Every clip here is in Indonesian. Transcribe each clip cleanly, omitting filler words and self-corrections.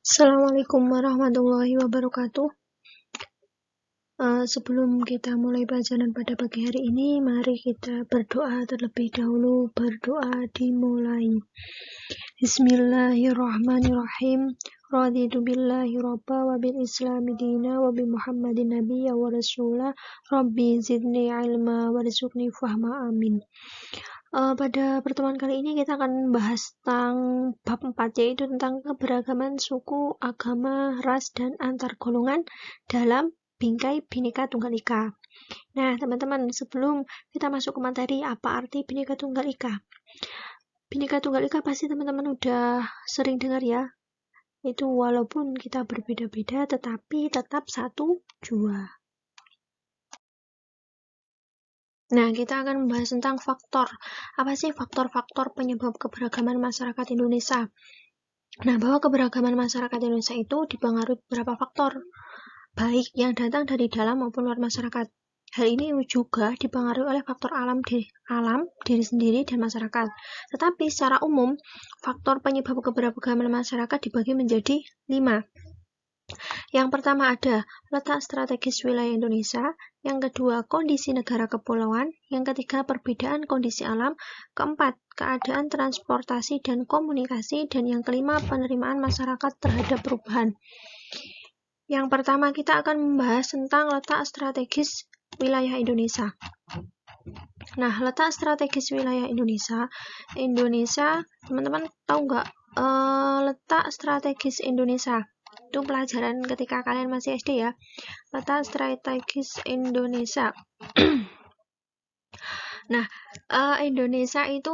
Assalamualaikum warahmatullahi wabarakatuh. Sebelum kita mulai pelajaran pada pagi hari ini, mari kita berdoa terlebih dahulu. Berdoa dimulai. Bismillahirrahmanirrahim. Raditu billahi robba wa bil islami dina wa bi muhammadin nabiyya wa rasulah. Rabbi zidni ilma warzuqni fahma, amin. Pada pertemuan kali ini kita akan membahas tentang bab 4, yaitu tentang keberagaman suku, agama, ras, dan antar golongan dalam bingkai Bhinneka Tunggal Ika. Nah, teman-teman, sebelum kita masuk ke materi, apa arti Bhinneka Tunggal Ika? Bhinneka Tunggal Ika pasti teman-teman udah sering dengar ya. Itu walaupun kita berbeda-beda, tetapi tetap satu jua. Nah, kita akan membahas tentang faktor. Apa sih faktor-faktor penyebab keberagaman masyarakat Indonesia? Nah, bahwa keberagaman masyarakat Indonesia itu dipengaruhi beberapa faktor, baik yang datang dari dalam maupun luar masyarakat. Hal ini juga dipengaruhi oleh faktor alam, diri sendiri, dan masyarakat. Tetapi secara umum, faktor penyebab keberagaman masyarakat dibagi menjadi 5. Yang pertama ada letak strategis wilayah Indonesia, yang kedua kondisi negara kepulauan, yang ketiga perbedaan kondisi alam, keempat keadaan transportasi dan komunikasi, dan yang kelima penerimaan masyarakat terhadap perubahan. Yang pertama kita akan membahas tentang letak strategis wilayah Indonesia. Nah, letak strategis wilayah Indonesia, teman-teman tahu nggak letak strategis Indonesia? Itu pelajaran ketika kalian masih SD ya. Letak strategis Indonesia. Nah, Indonesia itu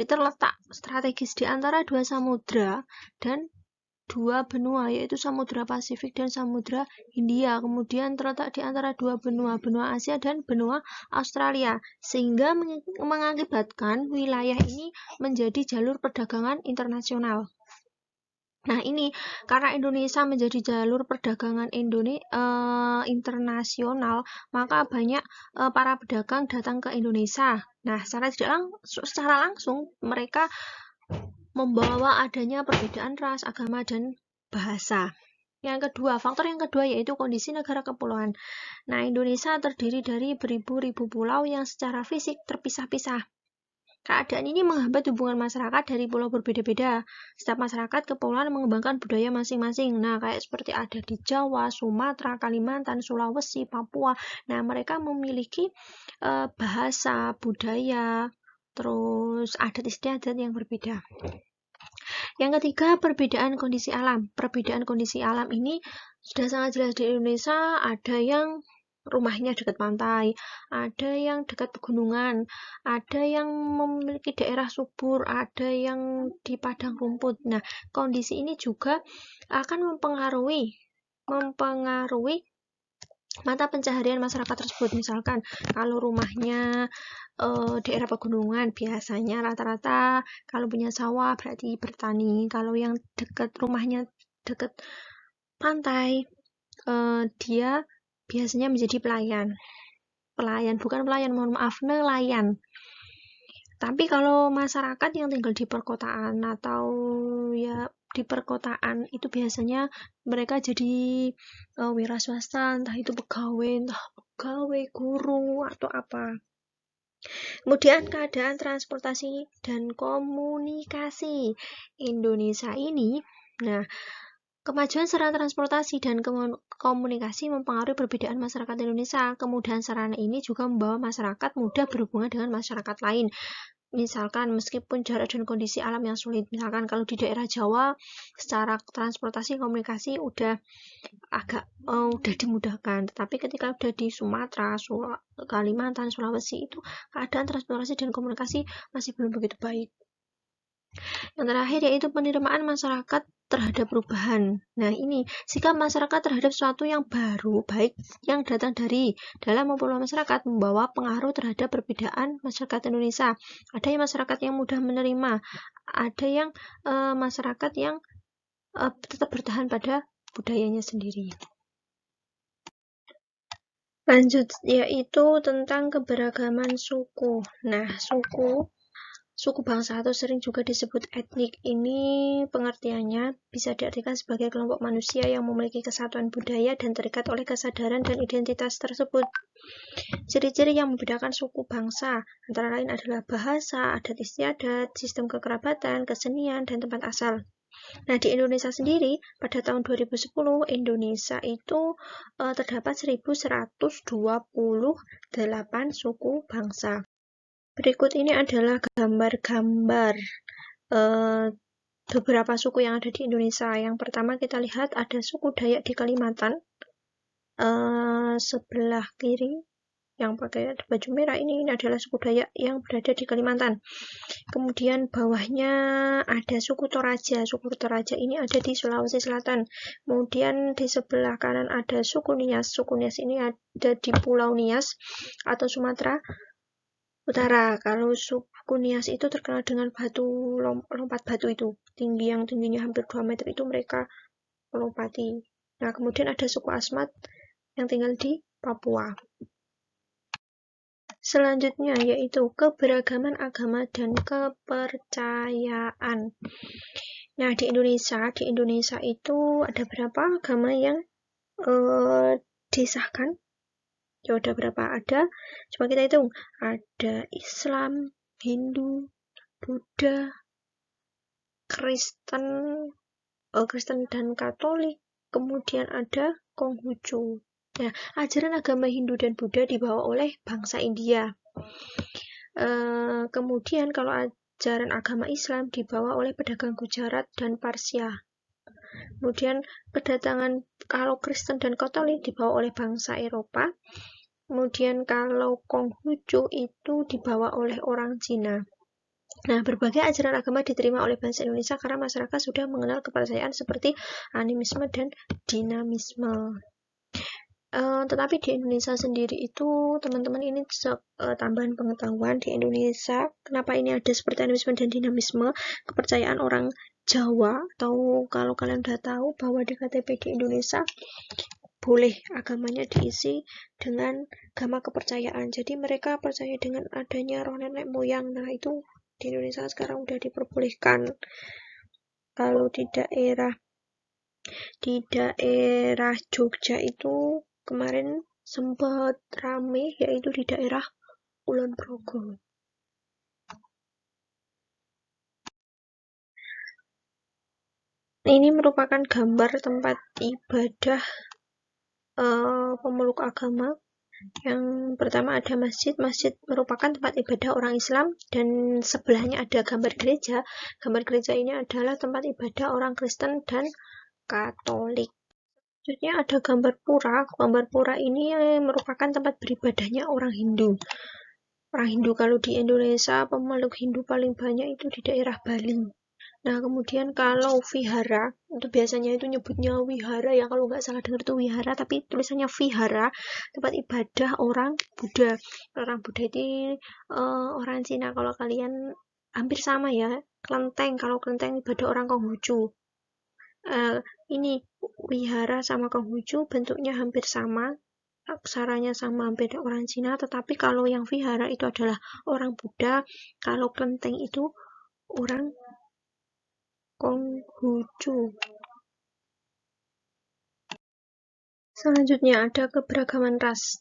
terletak strategis di antara 2 samudra dan 2 benua, yaitu Samudra Pasifik dan Samudra Hindia. Kemudian terletak di antara 2 benua, benua Asia dan benua Australia, sehingga mengakibatkan wilayah ini menjadi jalur perdagangan internasional. Nah, ini karena Indonesia menjadi jalur perdagangan internasional, maka banyak para pedagang datang ke Indonesia. Nah, secara langsung mereka membawa adanya perbedaan ras, agama, dan bahasa. Faktor yang kedua yaitu kondisi negara kepulauan. Nah, Indonesia terdiri dari beribu-ribu pulau yang secara fisik terpisah-pisah. Keadaan ini menghambat hubungan masyarakat dari pulau berbeda-beda. Setiap masyarakat kepulauan mengembangkan budaya masing-masing. Nah, kayak seperti ada di Jawa, Sumatera, Kalimantan, Sulawesi, Papua. Nah, mereka memiliki bahasa, budaya, terus adat istiadat yang berbeda. Yang ketiga, perbedaan kondisi alam. Perbedaan kondisi alam ini sudah sangat jelas di Indonesia. Ada yang rumahnya dekat pantai, ada yang dekat pegunungan, ada yang memiliki daerah subur, ada yang di padang rumput. Nah, kondisi ini juga akan mempengaruhi mata pencaharian masyarakat tersebut. Misalkan kalau rumahnya daerah pegunungan, biasanya rata-rata kalau punya sawah berarti bertani. Kalau yang rumahnya dekat pantai, dia biasanya menjadi nelayan. Tapi kalau masyarakat yang tinggal di perkotaan atau ya di perkotaan itu biasanya mereka jadi wira swasta, entah itu pegawai, guru atau apa. Kemudian keadaan transportasi dan komunikasi Indonesia ini, nah, kemajuan sarana transportasi dan komunikasi mempengaruhi perbedaan masyarakat Indonesia. Kemudahan sarana ini juga membawa masyarakat mudah berhubungan dengan masyarakat lain. Misalkan meskipun jarak dan kondisi alam yang sulit, misalkan kalau di daerah Jawa secara transportasi komunikasi udah dimudahkan, tetapi ketika udah di Sumatera, Kalimantan, Sulawesi itu keadaan transportasi dan komunikasi masih belum begitu baik. Yang terakhir yaitu penerimaan masyarakat terhadap perubahan. Nah, ini sikap masyarakat terhadap sesuatu yang baru, baik yang datang dari dalam maupun luar masyarakat, membawa pengaruh terhadap perbedaan masyarakat Indonesia. Ada yang masyarakat yang mudah menerima, ada yang masyarakat yang tetap bertahan pada budayanya sendiri. Lanjut, yaitu tentang keberagaman suku. Nah, Suku bangsa atau sering juga disebut etnik ini pengertiannya bisa diartikan sebagai kelompok manusia yang memiliki kesatuan budaya dan terikat oleh kesadaran dan identitas tersebut. Ciri-ciri yang membedakan suku bangsa antara lain adalah bahasa, adat istiadat, sistem kekerabatan, kesenian, dan tempat asal. Nah, di Indonesia sendiri, pada tahun 2010, Indonesia itu terdapat 1128 suku bangsa. Berikut ini adalah gambar-gambar beberapa suku yang ada di Indonesia. Yang pertama kita lihat ada suku Dayak di Kalimantan. Sebelah kiri yang pakai baju merah ini adalah suku Dayak yang berada di Kalimantan. Kemudian bawahnya ada suku Toraja. Suku Toraja ini ada di Sulawesi Selatan. Kemudian di sebelah kanan ada suku Nias. Suku Nias ini ada di Pulau Nias atau Sumatera Utara. Kalau suku Nias itu terkenal dengan lompat batu itu. Yang tingginya hampir 2 meter itu mereka melompati. Nah, kemudian ada suku Asmat yang tinggal di Papua. Selanjutnya yaitu keberagaman agama dan kepercayaan. Nah, di Indonesia itu ada berapa agama yang disahkan? Ya, ada berapa? Coba kita hitung. Ada Islam, Hindu, Buddha, Kristen dan Katolik. Kemudian ada Konghucu. Nah, ajaran agama Hindu dan Buddha dibawa oleh bangsa India. Kemudian kalau ajaran agama Islam dibawa oleh pedagang Gujarat dan Parsia. Kemudian kalau Kristen dan Katolik dibawa oleh bangsa Eropa. Kemudian kalau Konghucu itu dibawa oleh orang Cina. Nah, berbagai ajaran agama diterima oleh bangsa Indonesia karena masyarakat sudah mengenal kepercayaan seperti animisme dan dinamisme. Tetapi di Indonesia sendiri itu, teman-teman, ini tambahan pengetahuan di Indonesia. Kenapa ini ada seperti animisme dan dinamisme? Kepercayaan orang Jawa, atau kalau kalian udah tahu bahwa di KTP di Indonesia boleh agamanya diisi dengan agama kepercayaan. Jadi mereka percaya dengan adanya roh nenek moyang. Nah, itu di Indonesia sekarang udah diperbolehkan. Kalau di daerah Jogja itu kemarin sempat rame, yaitu di daerah Kulon Progo. Ini merupakan gambar tempat ibadah pemeluk agama. Yang pertama ada masjid. Masjid merupakan tempat ibadah orang Islam dan sebelahnya ada gambar gereja. Gambar gereja ini adalah tempat ibadah orang Kristen dan Katolik. Selanjutnya ada gambar pura. Gambar pura ini merupakan tempat beribadahnya orang Hindu. Orang Hindu kalau di Indonesia pemeluk Hindu paling banyak itu di daerah Bali. Nah, kemudian kalau vihara, itu biasanya itu nyebutnya wihara ya, kalau nggak salah dengar itu wihara, tapi tulisannya vihara, tempat ibadah orang Buddha. Orang Buddha itu orang Cina, kalau kalian hampir sama ya. Kelenteng, kalau kelenteng ibadah orang Konghucu. Ini wihara sama Konghucu bentuknya hampir sama, aksaranya sama, beda orang Cina, tetapi kalau yang vihara itu adalah orang Buddha, kalau kelenteng itu orang Konghucu. Selanjutnya ada keberagaman ras.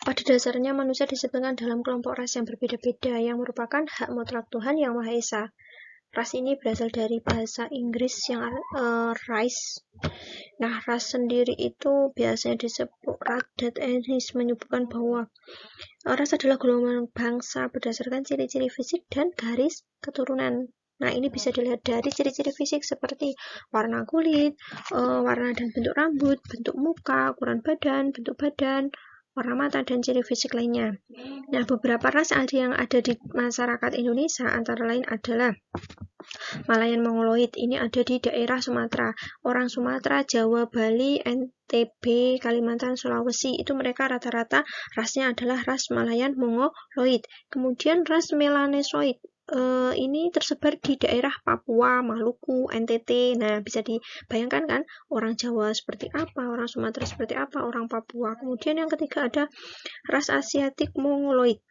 Pada dasarnya manusia disebutkan dalam kelompok ras yang berbeda-beda yang merupakan hak mutlak Tuhan Yang Maha Esa. Ras ini berasal dari bahasa Inggris yang race. Nah, ras sendiri itu biasanya disebut ras dan etnis, menyebutkan bahwa ras adalah golongan bangsa berdasarkan ciri-ciri fisik dan garis keturunan. Nah, ini bisa dilihat dari ciri-ciri fisik seperti warna kulit, warna dan bentuk rambut, bentuk muka, ukuran badan, bentuk badan, warna mata, dan ciri fisik lainnya. Nah, beberapa ras yang ada di masyarakat Indonesia antara lain adalah Malayan Mongoloid. Ini ada di daerah Sumatera. Orang Sumatera, Jawa, Bali, NTB, Kalimantan, Sulawesi, itu mereka rata-rata rasnya adalah ras Malayan Mongoloid. Kemudian ras Melanesoid. Ini tersebar di daerah Papua, Maluku, NTT. Nah, bisa dibayangkan kan, orang Jawa seperti apa, orang Sumatera seperti apa, orang Papua. Kemudian yang ketiga ada ras Asiatik Mongoloid.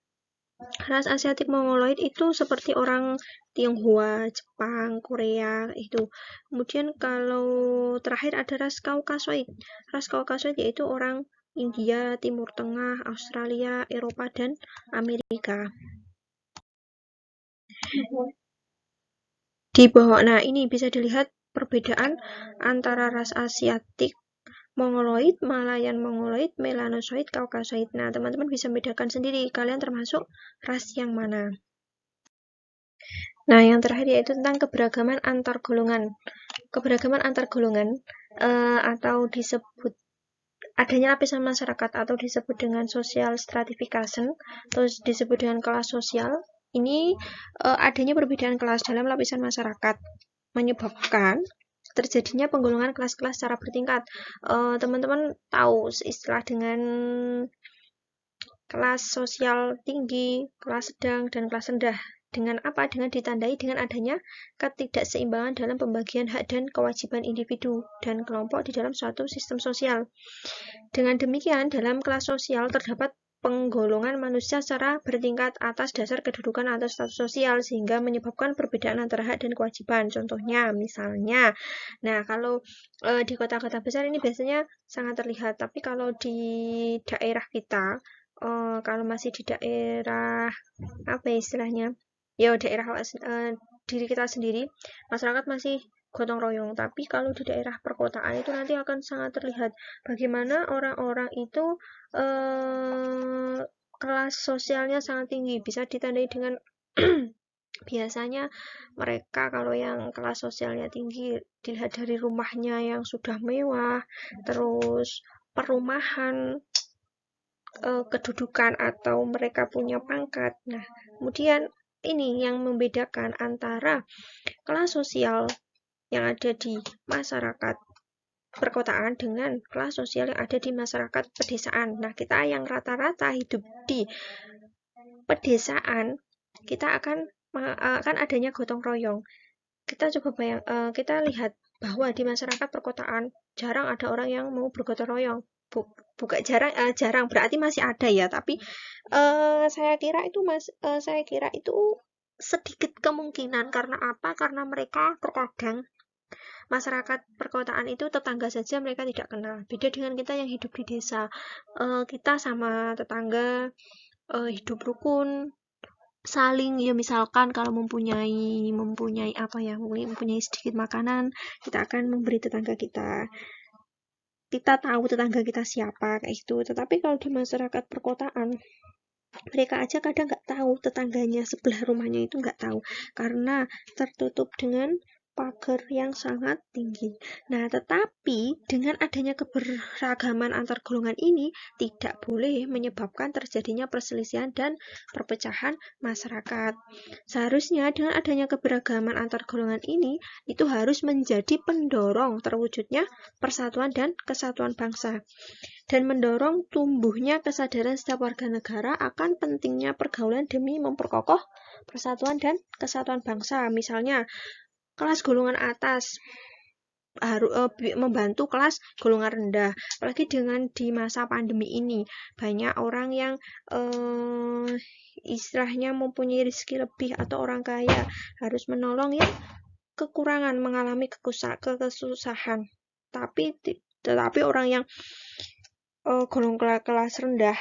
Ras Asiatik Mongoloid itu seperti orang Tionghoa, Jepang, Korea itu. Kemudian kalau terakhir ada ras Kaukasoid. Ras Kaukasoid yaitu orang India, Timur Tengah, Australia, Eropa, dan Amerika. Di bawah, nah ini bisa dilihat perbedaan antara ras Asiatik Mongoloid, Malayan Mongoloid, Melanosoid, Kaukasoid. Nah, teman-teman bisa membedakan sendiri kalian termasuk ras yang mana. Nah, yang terakhir yaitu tentang keberagaman antar golongan. Keberagaman antar golongan atau disebut adanya lapisan masyarakat atau disebut dengan social stratification atau disebut dengan kelas sosial. Ini adanya perbedaan kelas dalam lapisan masyarakat menyebabkan terjadinya penggolongan kelas-kelas secara bertingkat. Teman-teman tahu istilah dengan kelas sosial tinggi, kelas sedang, dan kelas rendah. Dengan apa? Dengan ditandai dengan adanya ketidakseimbangan dalam pembagian hak dan kewajiban individu dan kelompok di dalam suatu sistem sosial. Dengan demikian, dalam kelas sosial terdapat penggolongan manusia secara bertingkat atas dasar kedudukan atau status sosial sehingga menyebabkan perbedaan antara hak dan kewajiban. Contohnya, misalnya, nah kalau di kota-kota besar ini biasanya sangat terlihat, tapi kalau di daerah kita, kalau masih di daerah apa ya istilahnya, ya daerah diri kita sendiri, masyarakat masih gotong royong. Tapi kalau di daerah perkotaan itu nanti akan sangat terlihat bagaimana orang-orang itu kelas sosialnya sangat tinggi, bisa ditandai dengan biasanya mereka kalau yang kelas sosialnya tinggi dilihat dari rumahnya yang sudah mewah, terus perumahan, kedudukan atau mereka punya pangkat. Nah, kemudian ini yang membedakan antara kelas sosial yang ada di masyarakat perkotaan dengan kelas sosial yang ada di masyarakat pedesaan. Nah, kita yang rata-rata hidup di pedesaan, kita akan adanya gotong royong. Kita coba kita lihat bahwa di masyarakat perkotaan jarang ada orang yang mau bergotong royong. Bukan jarang berarti masih ada ya, tapi saya kira itu sedikit kemungkinan. Karena apa? Karena mereka terkadang masyarakat perkotaan itu tetangga saja mereka tidak kenal. Beda dengan kita yang hidup di desa, kita sama tetangga hidup rukun, saling ya misalkan kalau mempunyai apa ya, mempunyai sedikit makanan, kita akan memberi tetangga kita. Kita tahu tetangga kita siapa kayak gitu. Tetapi kalau di masyarakat perkotaan, mereka aja kadang nggak tahu tetangganya sebelah rumahnya itu nggak tahu karena tertutup dengan pagar yang sangat tinggi. Nah, tetapi dengan adanya keberagaman antar golongan ini tidak boleh menyebabkan terjadinya perselisihan dan perpecahan masyarakat. Seharusnya dengan adanya keberagaman antar golongan ini itu harus menjadi pendorong terwujudnya persatuan dan kesatuan bangsa dan mendorong tumbuhnya kesadaran setiap warga negara akan pentingnya pergaulan demi memperkokoh persatuan dan kesatuan bangsa. Misalnya, kelas golongan atas harus membantu kelas golongan rendah. Apalagi dengan di masa pandemi ini, banyak orang yang istilahnya mempunyai rezeki lebih atau orang kaya harus menolong yang kekurangan, mengalami kesusahan. Tetapi orang yang golongan kelas rendah,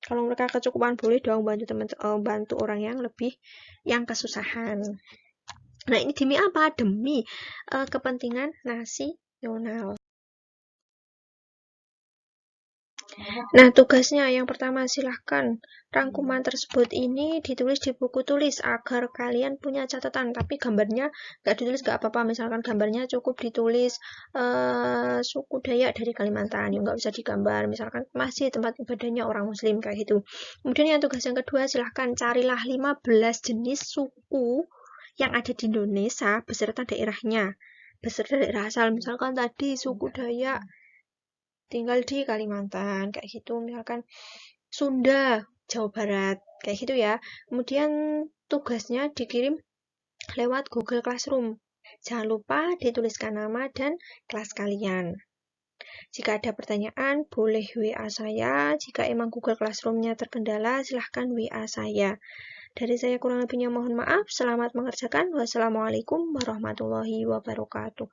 kalau mereka kecukupan boleh dong bantu orang yang lebih yang kesusahan. Nah, ini demi apa? Demi kepentingan nasional. Nah, tugasnya yang pertama silahkan rangkuman tersebut ini ditulis di buku tulis agar kalian punya catatan. Tapi gambarnya nggak ditulis nggak apa-apa. Misalkan gambarnya cukup ditulis suku Dayak dari Kalimantan, ya nggak usah digambar. Misalkan masih tempat ibadahnya orang Muslim kayak gitu. Kemudian yang tugas yang kedua silahkan carilah 15 jenis suku yang ada di Indonesia beserta daerahnya, beserta daerah asal. Misalkan tadi suku Dayak tinggal di Kalimantan kayak gitu, misalkan Sunda Jawa Barat kayak gitu ya. Kemudian tugasnya dikirim lewat Google Classroom. Jangan lupa dituliskan nama dan kelas kalian. Jika ada pertanyaan, boleh WA saya. Jika emang Google Classroom-nya terkendala, silahkan WA saya. Dari saya kurang lebihnya mohon maaf. Selamat mengerjakan. Wassalamualaikum warahmatullahi wabarakatuh.